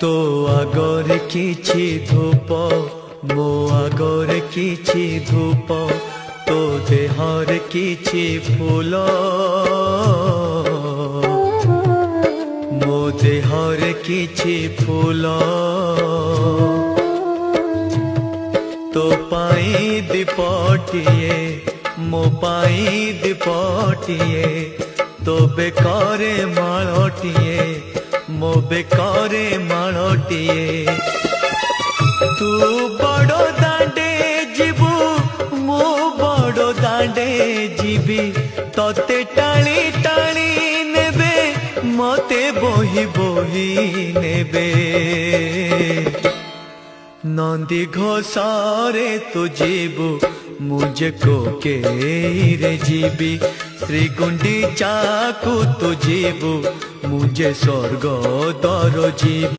तो आगरे किछि धूप मो आगरे किछि धूप तो देहर किछि फूल मो देहर किछि फूल तो पाई दीपटिए मो पाई दीपटिए तो बेकारे माळटिए मो बेकारे माळटिए तू बड़ो दांडे जीवु मो बड़ो दांडे जीवी तोते टाणी टाणी नेबे मते बोही बोही नेबे नंदी घोषारे तू जीवु मुझे को के रे जीवी श्री गुंडीचा को तू जीवु मुझे स्वर्ग दर जीव।